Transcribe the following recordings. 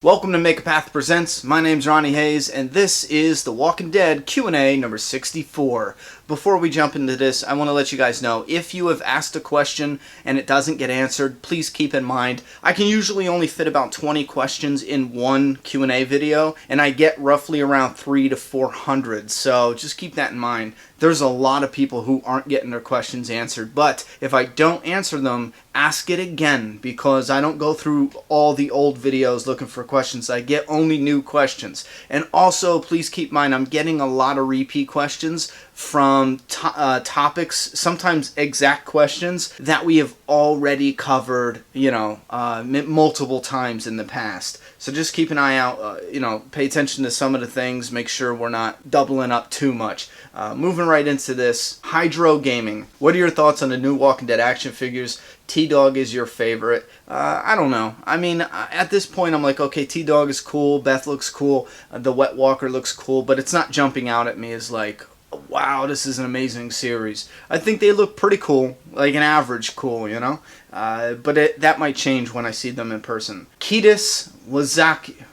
Welcome to MAPP Presents. My name's Ronnie Hayes, and this is The Walking Dead Q&A number 64. Before we jump into this, I want to let you guys know, if you have asked a question and it doesn't get answered, please keep in mind, I can usually only fit about 20 questions in one Q&A video, and I get roughly around 300 to 400, so just keep that in mind. There's a lot of people who aren't getting their questions answered, but if I don't answer them, ask it again, because I don't go through all the old videos looking for questions. I get only new questions. And also, please keep in mind, I'm getting a lot of repeat questions from topics, sometimes exact questions that we have already covered, multiple times in the past. So just keep an eye out, pay attention to some of the things, make sure we're not doubling up too much. Moving right into this, Hydro Gaming. What are your thoughts on the new Walking Dead action figures? T-Dog is your favorite. I don't know. I mean, at this point, I'm like, okay, T-Dog is cool, Beth looks cool, the Wet Walker looks cool, but it's not jumping out at me as like, wow, this is an amazing series. I think they look pretty cool, like an average cool, but that might change when I see them in person. Cowardice Wazyk,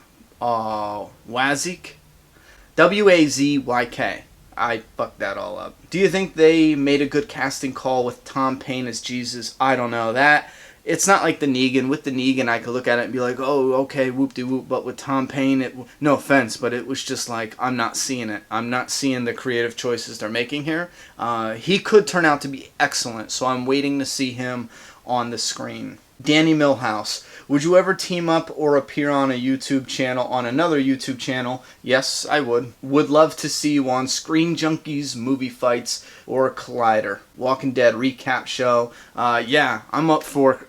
W-A-Z-Y-K. I fucked that all up. Do you think they made a good casting call with Tom Paine as Jesus? I don't know. It's not like the Negan. With the Negan, I could look at it and be like, oh, okay, whoop-de-whoop. But with Tom Paine, no offense, but it was just like, I'm not seeing it. I'm not seeing the creative choices they're making here. He could turn out to be excellent, so I'm waiting to see him on the screen. Danny Milhouse. Would you ever team up or appear on a YouTube channel, on another YouTube channel? Yes, I would. Would love to see you on Screen Junkies, Movie Fights, or Collider. Walking Dead recap show. Yeah, I'm up for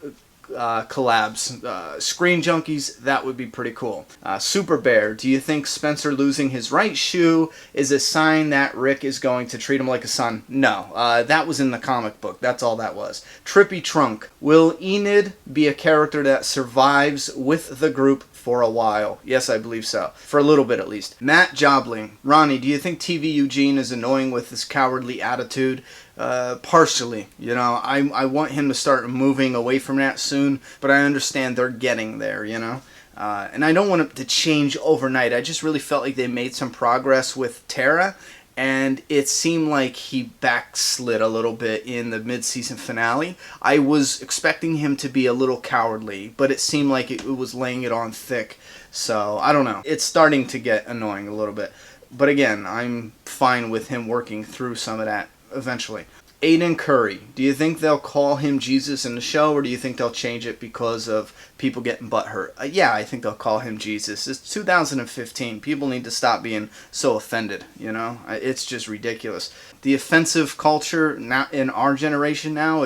collabs. Screen Junkies, that would be pretty cool. Super Bear, do you think Spencer losing his right shoe is a sign that Rick is going to treat him like a son? No, that was in the comic book. That's all that was. Trippy Trunk, will Enid be a character that survives with the group for a while? Yes, I believe so. For a little bit at least. Matt Jobling, Ronnie, do you think TV Eugene is annoying with his cowardly attitude? Partially. I want him to start moving away from that soon, but I understand they're getting there, and I don't want it to change overnight. I just really felt like they made some progress with Tara, and it seemed like he backslid a little bit in the mid-season finale. I was expecting him to be a little cowardly, but it seemed like it was laying it on thick, so I don't know. It's starting to get annoying a little bit, but again, I'm fine with him working through some of that eventually. Aiden Curry, do you think they'll call him Jesus in the show, or do you think they'll change it because of people getting butthurt? Yeah, I think they'll call him Jesus. It's 2015. People need to stop being so offended, It's just ridiculous. The offensive culture now in our generation now,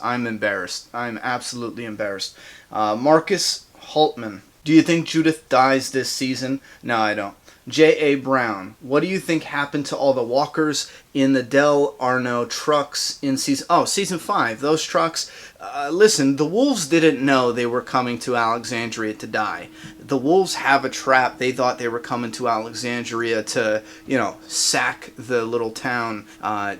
I'm embarrassed. I'm absolutely embarrassed. Marcus Holtman, do you think Judith dies this season? No, I don't. J.A. Brown, what do you think happened to all the walkers in the Del Arno trucks in season 5? Those trucks, listen, the wolves didn't know they were coming to Alexandria to die. The wolves have a trap. They thought they were coming to Alexandria to, sack the little town,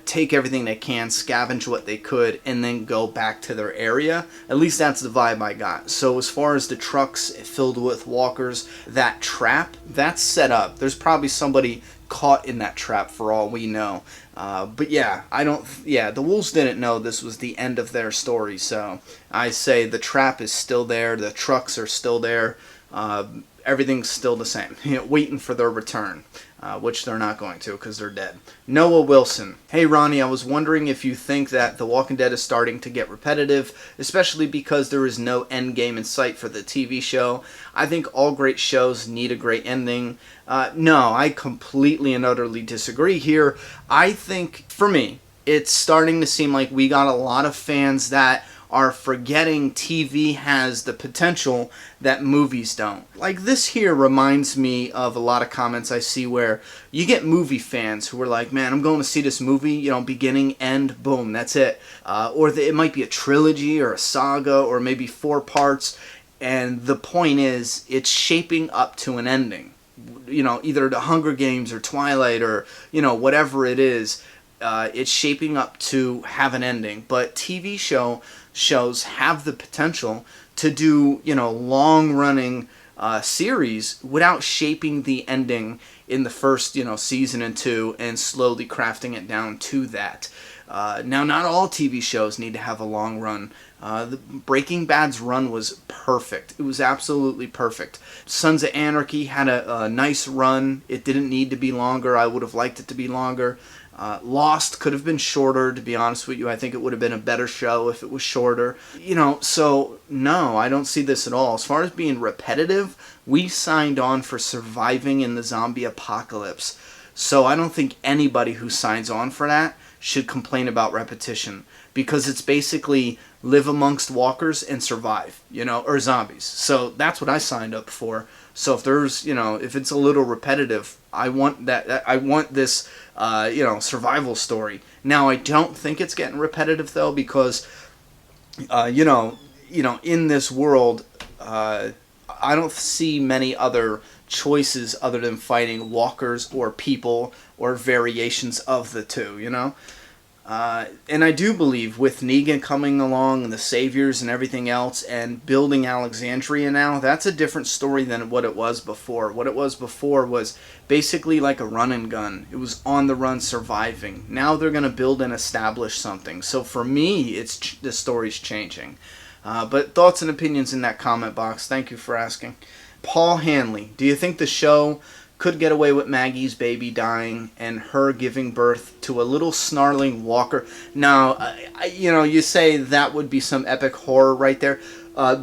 take everything they can, scavenge what they could, and then go back to their area. At least that's the vibe I got. So as far as the trucks filled with walkers, that trap, that's set up. There's probably somebody caught in that trap for all we know. But yeah, the wolves didn't know this was the end of their story, so I say the trap is still there, the trucks are still there, everything's still the same, waiting for their return, which they're not going to because they're dead. Noah Wilson, hey Ronnie, I was wondering if you think that The Walking Dead is starting to get repetitive, especially because there is no end game in sight for the TV show. I think all great shows need a great ending. No, I completely and utterly disagree here. I think, for me, it's starting to seem like we got a lot of fans that are forgetting TV has the potential that movies don't. Like, this here reminds me of a lot of comments I see where you get movie fans who are like, man, I'm going to see this movie, beginning, end, boom, that's it. Or it might be a trilogy or a saga or maybe 4 parts, and the point is it's shaping up to an ending. Either the Hunger Games or Twilight or, whatever it is, it's shaping up to have an ending. But TV shows have the potential to do, long-running series without shaping the ending in the first, season and 2 and slowly crafting it down to that. Now, not all TV shows need to have a long run. Breaking Bad's run was perfect. It was absolutely perfect. Sons of Anarchy had a nice run. It didn't need to be longer. I would have liked it to be longer. Lost could have been shorter, to be honest with you. I think it would have been a better show if it was shorter. So no, I don't see this at all. As far as being repetitive, we signed on for surviving in the zombie apocalypse. So I don't think anybody who signs on for that should complain about repetition, because it's basically live amongst walkers and survive, or zombies. So that's what I signed up for. So if there's, if it's a little repetitive, I want that. I want this, survival story. Now, I don't think it's getting repetitive though, because, in this world, I don't see many other choices other than fighting walkers or people or variations of the two, and I do believe with Negan coming along and the Saviors and everything else and building Alexandria now, that's a different story than what it was before. What it was before was basically like a run and gun. It was on the run surviving. Now they're going to build and establish something. So for me, the story's changing. But thoughts and opinions in that comment box. Thank you for asking. Paul Hanley, do you think the show could get away with Maggie's baby dying and her giving birth to a little snarling walker? Now, you say that would be some epic horror right there.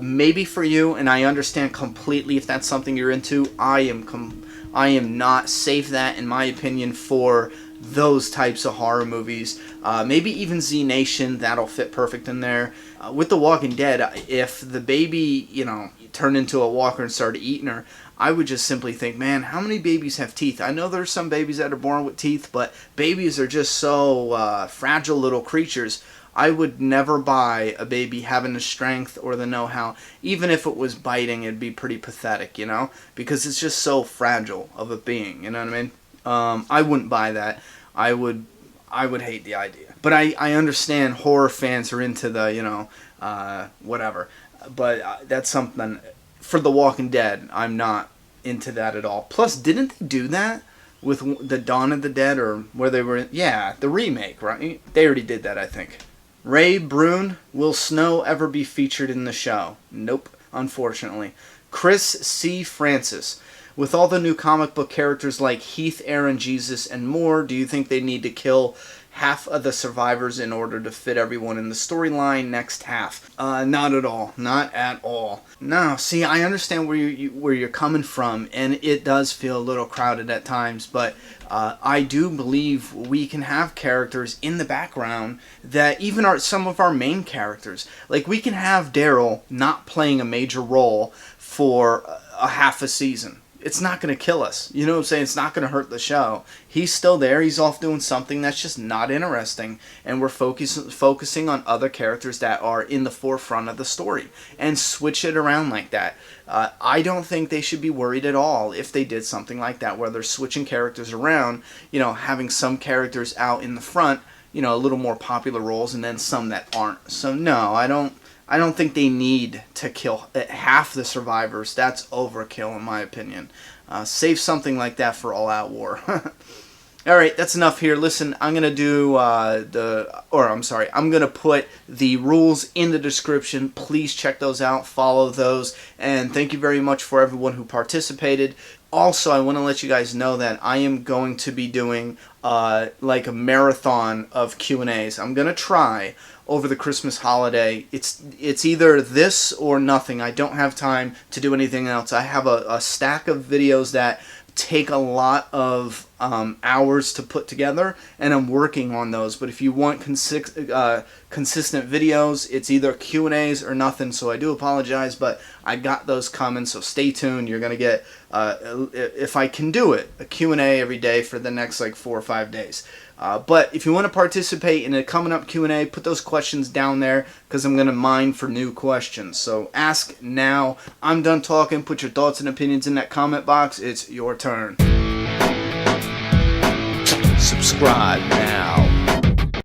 Maybe for you, and I understand completely if that's something you're into. I am not. Save that, in my opinion, for those types of horror movies. Maybe even Z Nation, that'll fit perfect in there. With The Walking Dead, if the baby, turned into a walker and started eating her, I would just simply think, man, how many babies have teeth? I know there's some babies that are born with teeth, but babies are just so fragile little creatures. I would never buy a baby having the strength or the know-how. Even if it was biting, it'd be pretty pathetic, because it's just so fragile of a being, you know what I mean? I wouldn't buy that. I would hate the idea. But I understand horror fans are into the, whatever. But that's something. For The Walking Dead, I'm not into that at all. Plus, didn't they do that with the Dawn of the Dead, or where they were? Yeah, the remake, right? They already did that, I think. Ray Brune, will Snow ever be featured in the show? Nope, unfortunately. Chris C. Francis, with all the new comic book characters like Heath, Aaron, Jesus, and more, do you think they need to kill half of the survivors in order to fit everyone in the storyline next half? Not at all. Not at all. No, see, I understand where you're coming from, and it does feel a little crowded at times, but I do believe we can have characters in the background that even are some of our main characters. Like, we can have Daryl not playing a major role for a half a season. It's not going to kill us. You know what I'm saying? It's not going to hurt the show. He's still there. He's off doing something that's just not interesting. And we're focusing on other characters that are in the forefront of the story. And switch it around like that. I don't think they should be worried at all if they did something like that, where they're switching characters around, having some characters out in the front, a little more popular roles, and then some that aren't. So no, I don't think they need to kill half the survivors. That's overkill, in my opinion. Save something like that for All Out War. Alright, that's enough here. Listen, I'm going to I'm going to put the rules in the description. Please check those out. Follow those. And thank you very much for everyone who participated. Also, I want to let you guys know that I am going to be doing like a marathon of Q&As. I'm going to try over the Christmas holiday. It's either this or nothing. I don't have time to do anything else. I have a stack of videos that take a lot of hours to put together, and I'm working on those. But if you want consistent videos, it's either Q&As or nothing, so I do apologize, but I got those coming, so stay tuned. You're going to get, if I can do it, a Q&A every day for the next 4 or 5 days. But if you want to participate in a coming up Q&A, put those questions down there, because I'm going to mine for new questions. So ask now. I'm done talking. Put your thoughts and opinions in that comment box. It's your turn. Subscribe now.